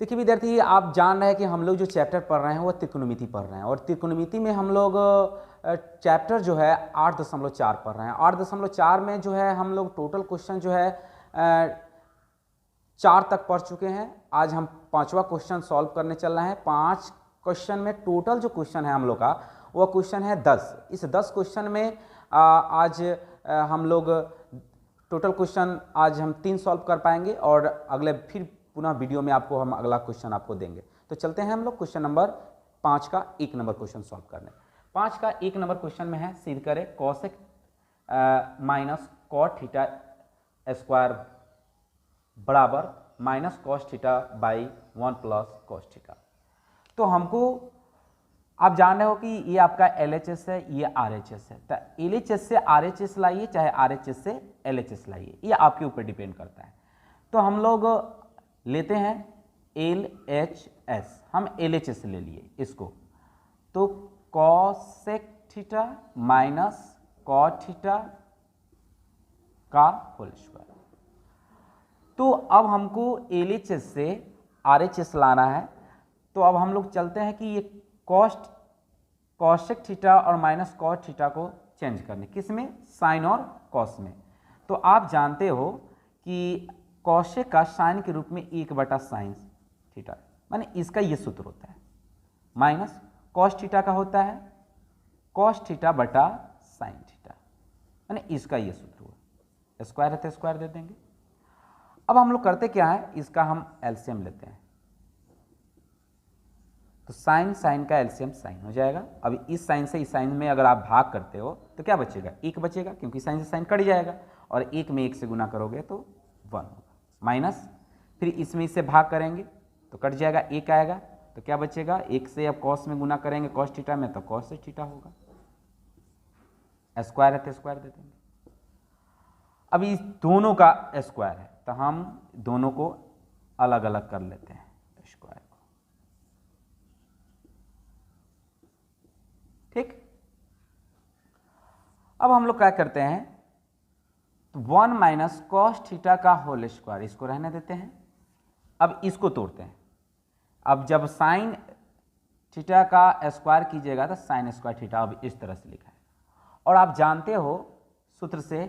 देखिए विद्यार्थी, आप जान रहे हैं कि हम लोग जो चैप्टर पढ़ रहे हैं वो त्रिकोणमिति पढ़ रहे हैं, और त्रिकोणमिति में हम लोग चैप्टर जो है 8.4 पढ़ रहे हैं। 8.4 में जो है हम लोग टोटल क्वेश्चन जो है 4 तक पढ़ चुके हैं। आज हम 5वां क्वेश्चन सॉल्व करने चल रहे हैं। 5 क्वेश्चन में टोटल जो क्वेश्चन है हम लोग का वो क्वेश्चन है 10। इस 10 क्वेश्चन में आज हम लोग टोटल क्वेश्चन आज हम 3 सॉल्व कर पाएंगे, और अगले फिर पुनः वीडियो में आपको हम अगला क्वेश्चन आपको देंगे। तो चलते हैं हम लोग क्वेश्चन नंबर 5 का 1 नंबर क्वेश्चन सॉल्व करने। 5 का 1 नंबर क्वेश्चन में है, सिद्ध करें cosec minus cot theta square बराबर minus cos theta by 1 plus cos theta. तो हमको आप जान रहे हो कि ये आपका LHS है, ये RHS है। तो LHS से RHS लाइए, चाहे RHS से LHS लाइए, ये आपके ऊपर डिपेंड करता है। तो हम लोग लेते हैं LHS, हम LHS ले लिए इसको। तो cosec theta minus cot theta का होल स्क्वायर। तो अब हमको LHS से RHS लाना है। तो अब हम लोग चलते हैं कि ये कॉसेक थीटा और माइनस कॉट थीटा को चेंज करने, किस में, साइन और कॉस में। तो आप जानते हो कि कॉसेक का साइन के रूप में 1/sin थीटा, माने इसका ये सूत्र होता है, माइनस कॉस थीटा का होता है कॉस थीटा बटा साइन थीटा, माने इसका ये सूत्र हुआ। स्क्वायर है तो स्क्वायर दे देंगे। अब हम लोग करते क्या है, इसका हम एलसीएम लेते हैं। तो साइन का एलसीएम साइन हो जाएगा। अब इस साइन से इस साइन में अगर आप भाग करते हो तो क्या बचेगा, 1 बचेगा, क्योंकि साइन से साइन कट जाएगा, और 1 में 1 से गुना करोगे तो 1 होगा, माइनस फिर इसमें इससे भाग करेंगे तो कट जाएगा, 1 आएगा, तो क्या बचेगा, 1 से अब कॉस में गुना करेंगे कॉस थीटा में, तो कॉस से थीटा होगा। स्क्वायर है तो स्क्वायर दे देंगे। अब इस दोनों का स्क्वायर है तो हम दोनों को अलग अलग कर लेते हैं स्क्वायर को, ठीक। अब हम लोग क्या करते हैं, तो 1 माइनस कॉस थीटा का होल स्क्वायर, इसको रहने देते हैं। अब इसको तोड़ते हैं। अब जब साइन थीटा का स्क्वायर कीजिएगा तो साइन स्क्वायर थीटा अब इस तरह से लिखा है। और आप जानते हो सूत्र से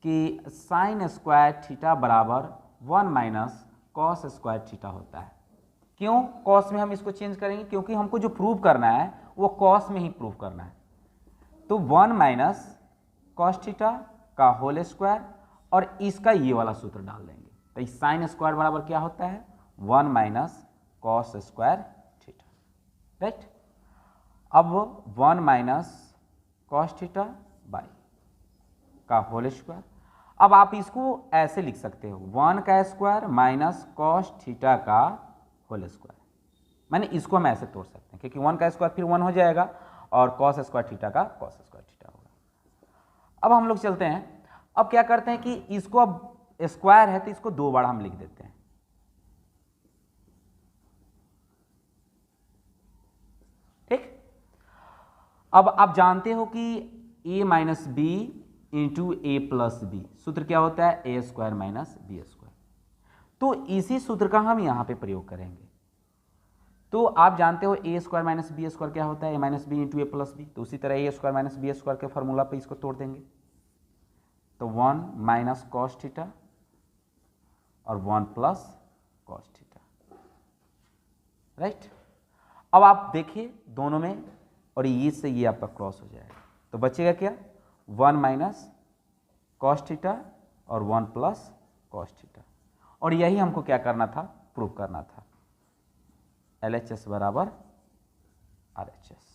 कि साइन स्क्वायर थीटा बराबर 1 माइनस कॉस स्क्वायर थीटा होता है। क्यों कॉस में हम इसको चेंज करेंगे, क्योंकि हमको जो प्रूव करना है वो कॉस में ही प्रूव करना है। तो 1 माइनस कॉस थीटा का होल स्क्वायर, और इसका ये वाला सूत्र डाल देंगे। तो इस साइन स्क्वायर बराबर क्या होता है, 1 minus cos square theta, right. अब 1 माइनस कॉस थीटा बाई का होल स्क्वायर। अब आप इसको ऐसे लिख सकते हो, 1 का स्क्वायर माइनस कॉस थीटा का होल स्क्वायर, माने इसको हम ऐसे तोड़ सकते हैं, क्योंकि 1 का स्क्वायर फिर 1 हो जाएगा, और कॉस स्क्वायर थीटा का कॉस स्क्वायर थीटा होगा। अब हम लोग चलते हैं, अब क्या करते हैं कि इसको अब स्क्वायर है तो इसको 2 बार हम लिख देते हैं, ठीक। अब आप जानते हो कि a minus B into a plus b, सूत्र क्या होता है, a square minus b square. तो इसी सूत्र का हम यहां पे प्रयोग करेंगे। तो आप जानते हो ए स्क्वायर माइनस बी स्क्वायर क्या होता है, A minus B into a plus B. तो उसी तरह ए स्क्वायर माइनस बी स्क्वायर के फॉर्मूला पे इसको तोड़ देंगे। तो 1 माइनस कॉस थीटा और 1 प्लस कॉस थीटा, राइट। अब आप देखिए दोनों में, और ये से ये आपका क्रॉस हो जाएगा, तो बचेगा क्या, 1 माइनस कॉस थीटा और 1 प्लस कॉस थीटा। और यही हमको क्या करना था, प्रूव करना था, LHS बराबर RHS।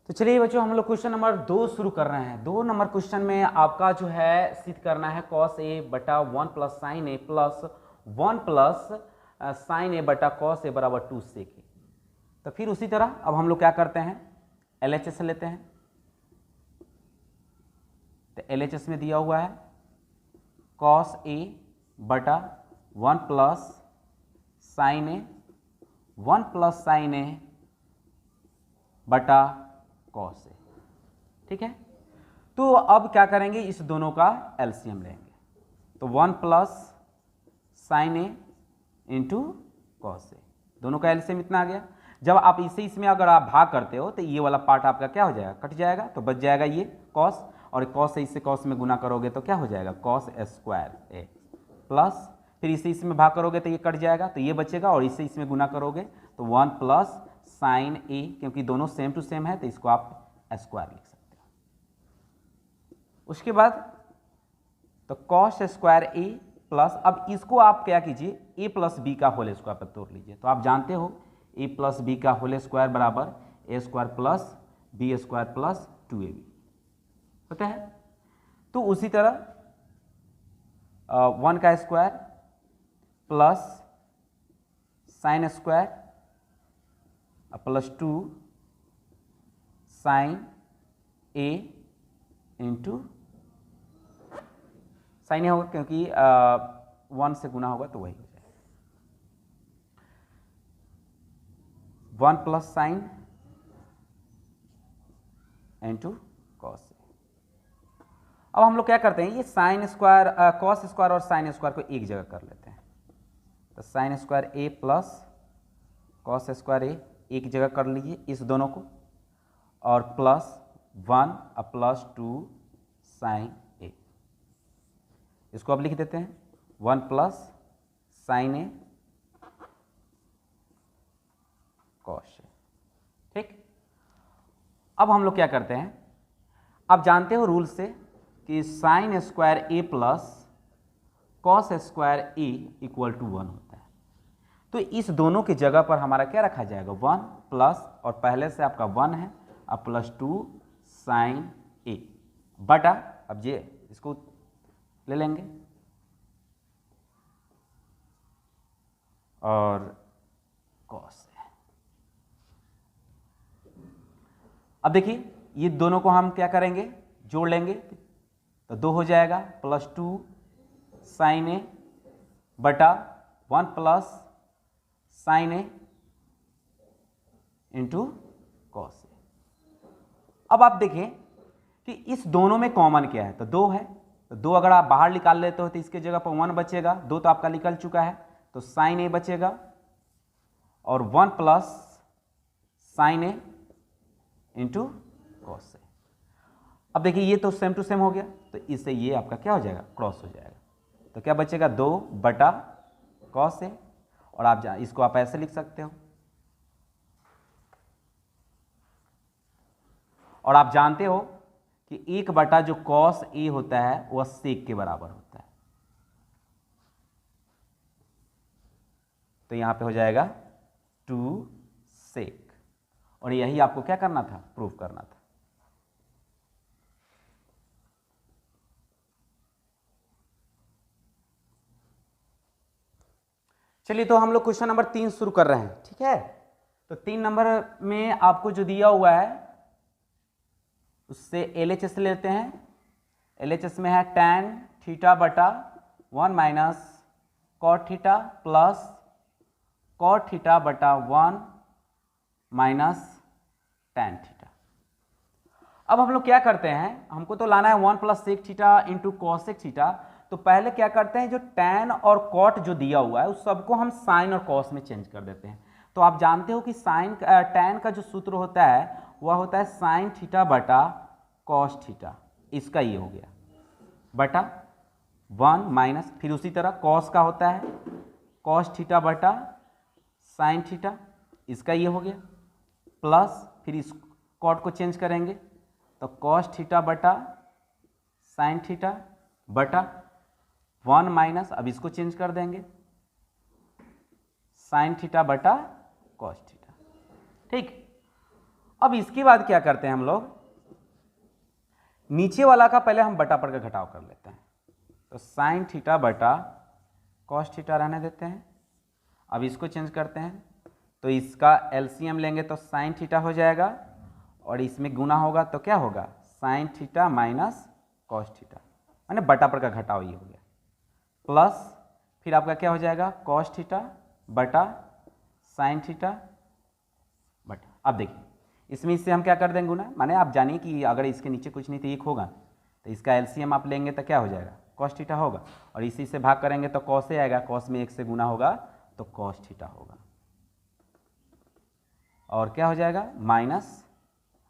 तो चलिए बच्चों, हम लोग क्वेश्चन नंबर 2 शुरू कर रहे हैं। 2 नंबर क्वेश्चन में आपका जो है सिद्ध करना है कॉस ए बटा 1 प्लस साइन ए प्लस 1 प्लस साइन ए बटा कॉस ए बराबर 2 सेक ए। तो फिर उसी तरह अब हम लोग क्या करते हैं, LHS लेते हैं। तो LHS में दिया हुआ है कॉस ए बटा 1 प्लस साइन ए, 1 प्लस साइन ए बटा कॉस ए। ठीक है, तो अब क्या करेंगे, इस दोनों का एलसीएम लेंगे। तो 1 plus sign A into cos A, दोनों का एलसीएम इतना आ गया। जब आप इसे इसमें अगर आप भाग करते हो तो ये वाला पार्ट आपका क्या हो जाएगा, कट जाएगा, तो बच जाएगा ये कॉस, और कॉस से इससे कॉस में गुना करोगे तो क्या हो जाएगा, कॉस स्क्वायर ए प्लस, फिर इसे इसमें भाग करोगे तो ये कट जाएगा, तो ये बचेगा, और इससे इसमें गुना करोगे तो 1 प्लस साइन ए, क्योंकि दोनों सेम टू सेम है तो इसको आप स्क्वायर लिख सकते हो। उसके बाद तो कॉस स्क्वायर ए प्लस, अब इसको आप क्या कीजिए, ए प्लस बी का होल स्क्वायर पर तोड़ लीजिए। तो आप जानते हो ए प्लस बी का होल स्क्वायर बराबर A square plus B square plus 2ab होता है। तो उसी तरह 1 का square plus sine square plus 2 sine A into sine A होगा, क्योंकि 1 से गुना होगा तो वही हो जाएगा 1 प्लस साइन इंटू कॉस। अब हम लोग क्या करते हैं, ये साइन स्क्वायर कॉस स्क्वायर और साइन स्क्वायर को एक जगह कर लेते हैं। तो sine square A plus cos square ए एक जगह कर लीजिए इस दोनों को, और प्लस 1 प्लस 2 साइन ए, इसको अब लिख देते हैं 1 plus sign A cos A. ठीक, अब हम लोग क्या करते हैं, आप जानते हो रूल से कि sine square A plus cos square A equal to 1 होता है। तो इस दोनों की जगह पर हमारा क्या रखा जाएगा, 1 प्लस, और पहले से आपका 1 है, अब प्लस 2 साइन ए बटा, अब ये इसको ले लेंगे और कॉस। अब देखिए ये दोनों को हम क्या करेंगे, जोड़ लेंगे, तो 2 हो जाएगा, प्लस 2 साइन ए बटा 1 plus sign A into cos A. अब आप देखें कि इस दोनों में कॉमन क्या है, तो 2 है, तो 2 अगर आप बाहर निकाल लेते हो तो इसके जगह पर 1 बचेगा, 2 तो आपका निकल चुका है, तो साइन ए बचेगा, और 1 plus sign A into cos A. अब देखिए ये तो सेम टू सेम हो गया, तो इससे ये आपका क्या हो जाएगा, क्रॉस हो जाएगा, तो क्या बचेगा, 2 बटा कॉस ए, और आप इसको आप ऐसे लिख सकते हो। और आप जानते हो कि 1 बटा जो कॉस ए होता है वह सेक के बराबर होता है, तो यहां पे हो जाएगा 2 सेक, और यही आपको क्या करना था, प्रूफ करना था। चलिए तो हम लोग क्वेश्चन नंबर 3 शुरू कर रहे हैं। ठीक है, तो 3 नंबर में आपको जो दिया हुआ है उससे LHS लेते हैं। LHS में है tan थीटा बटा 1 minus cot theta plus cot theta बटा 1 माइनस tan थीटा। अब हम लोग क्या करते हैं, हमको तो लाना है 1 plus sec theta into cosec theta, तो पहले क्या करते हैं, जो tan और cot जो दिया हुआ है उस सबको हम साइन और कॉस में चेंज कर देते हैं। तो आप जानते हो कि tan का जो सूत्र होता है वह होता है साइन थीटा बटा कॉस थीटा, इसका ये हो गया बटा 1 माइनस, फिर उसी तरह कॉस का होता है कॉस थीटा बटा साइन थीटा, इसका ये हो गया प्लस, फिर इस कॉट को चेंज करेंगे तो कॉस थीटा बटा साइन थीटा बटा 1 माइनस, अब इसको चेंज कर देंगे साइन थीटा बटा कॉस थीटा। ठीक, अब इसके बाद क्या करते हैं हम लोग, नीचे वाला का पहले हम बटा पढ़ के घटाव कर लेते हैं, तो साइन थीटा बटा कॉस थीटा रहने देते हैं। अब इसको चेंज करते हैं, तो इसका एलसीएम लेंगे तो साइन थीटा हो जाएगा, और इसमें गुना होगा तो क्या होगा, sign theta minus cos theta, माने बटा पर का घटाव ये हो गया, प्लस फिर आपका क्या हो जाएगा, कॉस थीटा बटा साइन थीटा बटा। अब देखिए इसमें इससे हम क्या कर देंगे गुना, माने आप जानिए कि अगर इसके नीचे कुछ नहीं तो एक होगा, तो इसका एलसीएम आप लेंगे तो क्या हो जाएगा, कॉस थीटा होगा, और इसी से भाग करेंगे तो कॉस से आएगा, कॉस में 1 से गुना होगा तो कॉस थीटा होगा, और क्या हो जाएगा माइनस,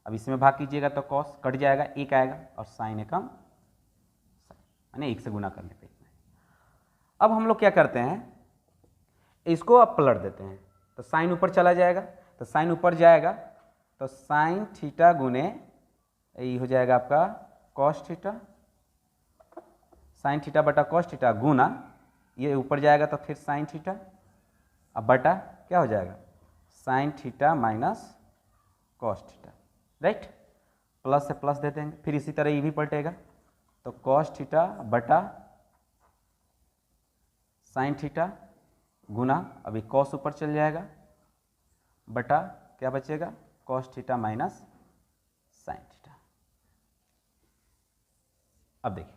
अब इसमें भाग कीजिएगा तो कॉस कट जाएगा, 1 आएगा, और साइन एकम माने 1 से गुना करने पे इतना। अब हम लोग क्या करते हैं, इसको अब पलट देते हैं, तो साइन ऊपर चला जाएगा, तो साइन ऊपर जाएगा तो साइन थीटा गुने ये हो जाएगा आपका कॉस थीटा, साइन थीटा बटा कॉस थीटा गुना ये ऊपर जाएगा तो फिर साइन थीटा, अब बटा क्या हो जाएगा, sign theta minus cos theta, right, plus से प्लस दे देंगे, फिर इसी तरह ये भी पलटेगा, तो कॉस थीटा बटा साइन थीटा गुना, अभी कॉस ऊपर चल जाएगा, बटा क्या बचेगा, cos theta minus sign theta. अब देखिए,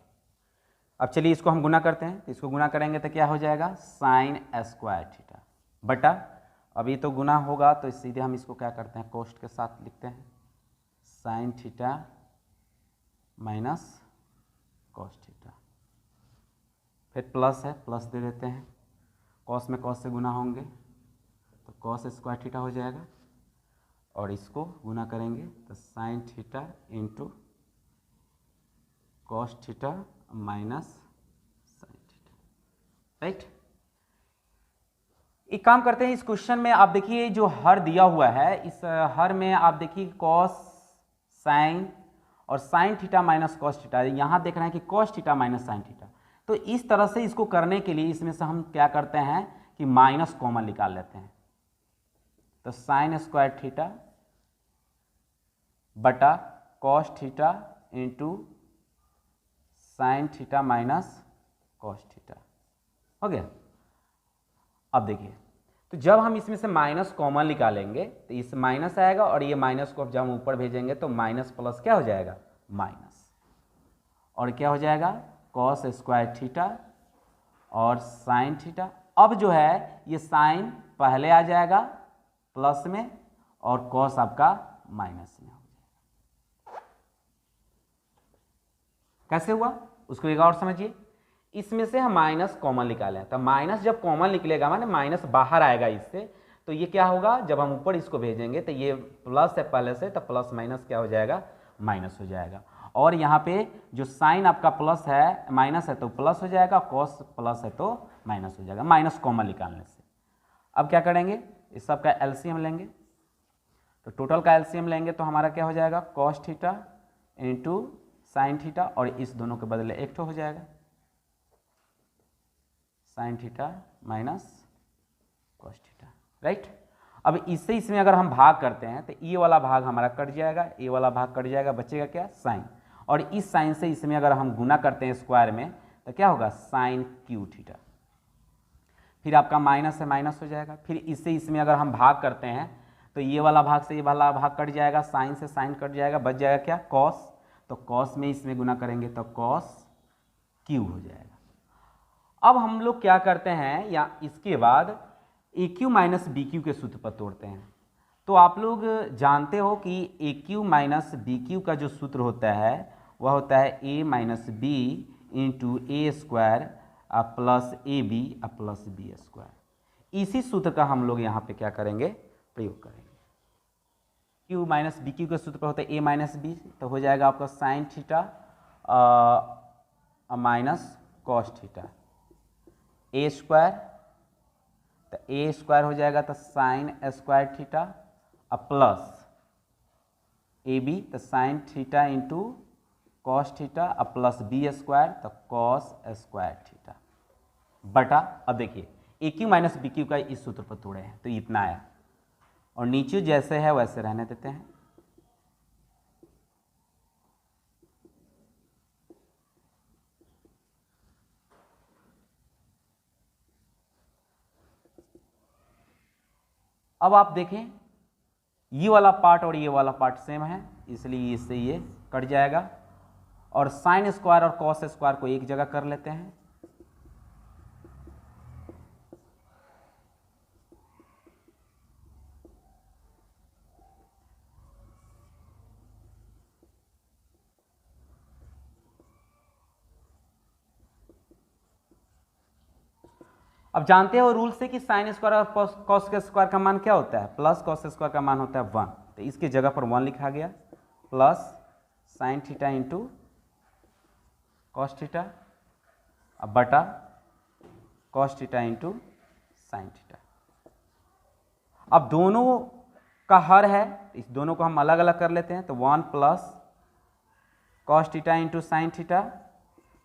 अब चलिए इसको हम गुना करते हैं, तो इसको गुना करेंगे तो क्या हो जाएगा, साइन स्क्वायर थीटा बटा, अभी तो गुना होगा तो सीधे हम इसको क्या करते हैं, कोष्ट के साथ लिखते हैं, sign theta minus cos theta, फिर प्लस है, प्लस दे देते हैं, कॉस में कॉस से गुना होंगे तो कॉस स्क्वायर थीटा हो जाएगा, और इसको गुना करेंगे तो sine theta into cos theta minus sine theta, right. एक काम करते हैं, इस क्वेश्चन में आप देखिए जो हर दिया हुआ है, इस हर में आप देखिए कॉस साइन और sign theta minus cos theta, यहाँ देख रहे हैं कि cos theta minus sine theta, तो इस तरह से इसको करने के लिए इसमें से हम क्या करते हैं कि माइनस कॉमन निकाल लेते हैं, तो साइन स्क्वायर थीटा बटा cos theta into sine theta minus cos theta हो गया। अब देखिए, तो जब हम इसमें से माइनस कॉमन निकालेंगे तो इस माइनस आएगा, और ये माइनस को जब हम ऊपर भेजेंगे तो माइनस प्लस क्या हो जाएगा, माइनस, और क्या हो जाएगा कॉस स्क्वायर थीटा और साइन थीटा। अब जो है ये साइन पहले आ जाएगा प्लस में, और कॉस आपका माइनस में हो जाएगा। कैसे हुआ उसको एक और समझिए, इसमें से हम माइनस कॉमन निकालें, तो माइनस जब कॉमन निकलेगा माने माइनस बाहर आएगा इससे, तो ये क्या होगा, जब हम ऊपर इसको भेजेंगे तो ये प्लस है पहले से, तो प्लस माइनस क्या हो जाएगा, माइनस हो जाएगा, और यहाँ पे जो साइन आपका प्लस है माइनस है तो प्लस हो जाएगा, कॉस प्लस है तो माइनस हो जाएगा, माइनस कॉमन निकालने से। अब क्या करेंगे, इस सब का एलसीएम लेंगे, तो टोटल का एलसीएम लेंगे तो हमारा क्या हो जाएगा, cos theta into sine theta, और इस दोनों के बदले एक तो हो जाएगा sign theta minus cos theta, right. अब इससे इसमें अगर हम भाग करते हैं तो ये वाला भाग हमारा कट जाएगा, ये वाला भाग कट जाएगा, बचेगा क्या, साइन, और इस साइन से इसमें अगर हम गुना करते हैं स्क्वायर में तो क्या होगा, साइन क्यू थीटा, फिर आपका माइनस से माइनस हो जाएगा, फिर इससे इसमें अगर हम भाग करते हैं तो ये वाला भाग से ये वाला भाग कट जाएगा, साइन से साइन कट जाएगा, बच जाएगा क्या, कॉस, तो कॉस में इसमें गुना करेंगे तो कॉस क्यू हो जाएगा। अब हम लोग क्या करते हैं, या इसके बाद ए क्यू माइनस बी क्यू के सूत्र पर तोड़ते हैं। तो आप लोग जानते हो कि A cube minus B cube का जो सूत्र होता है वह होता है A minus B into A square plus A B plus B square. इसी सूत्र का हम लोग यहाँ पे क्या करेंगे, प्रयोग करेंगे। क्यू माइनस बी क्यू के सूत्र पर होता है ए माइनस बी, तो हो जाएगा आपका sine theta minus cos theta, A square, तो ए स्क्वायर हो जाएगा तो sine square theta plus A B, तो sine theta into cos theta plus B square, तो कॉस स्क्वायर थीटा बटा, अब देखिए A cube minus B cube का इस सूत्र पर तोड़े हैं तो इतना आया, और नीचे जैसे है वैसे रहने देते हैं। अब आप देखें ये वाला पार्ट और ये वाला पार्ट सेम है, इसलिए इससे ये कट जाएगा और साइन स्क्वायर और कॉस स्क्वायर को एक जगह कर लेते हैं। अब जानते हो रूल से कि साइन स्क्वायर और कॉस के स्क्वायर का मान क्या होता है, प्लस कॉस स्क्वायर का मान होता है 1, तो इसकी जगह पर 1 लिखा गया, plus sign theta into cos theta अब बटा cos theta into sine theta. अब दोनों का हर है, इस दोनों को हम अलग अलग कर लेते हैं, तो 1 plus cos theta into sine theta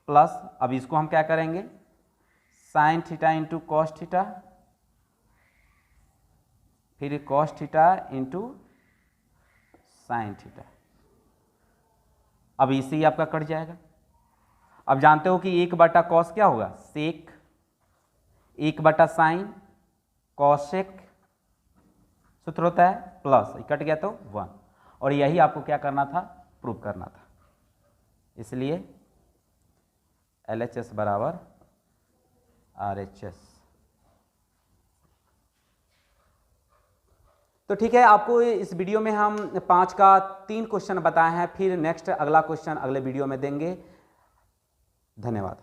plus, अब इसको हम क्या करेंगे, sine theta into cos theta, फिर cos theta into sine theta. अब इसे ही आपका कट जाएगा। अब जानते हो कि 1 बटा कॉस क्या होगा, सेक, 1 बटा साइन कॉसेक सूत्र होता है, प्लस कट गया तो 1, और यही आपको क्या करना था, प्रूव करना था। इसलिए LHS बराबर RHS। तो ठीक है, आपको इस वीडियो में हम 5 का 3 क्वेश्चन बताए हैं, फिर नेक्स्ट अगला क्वेश्चन अगले वीडियो में देंगे। धन्यवाद।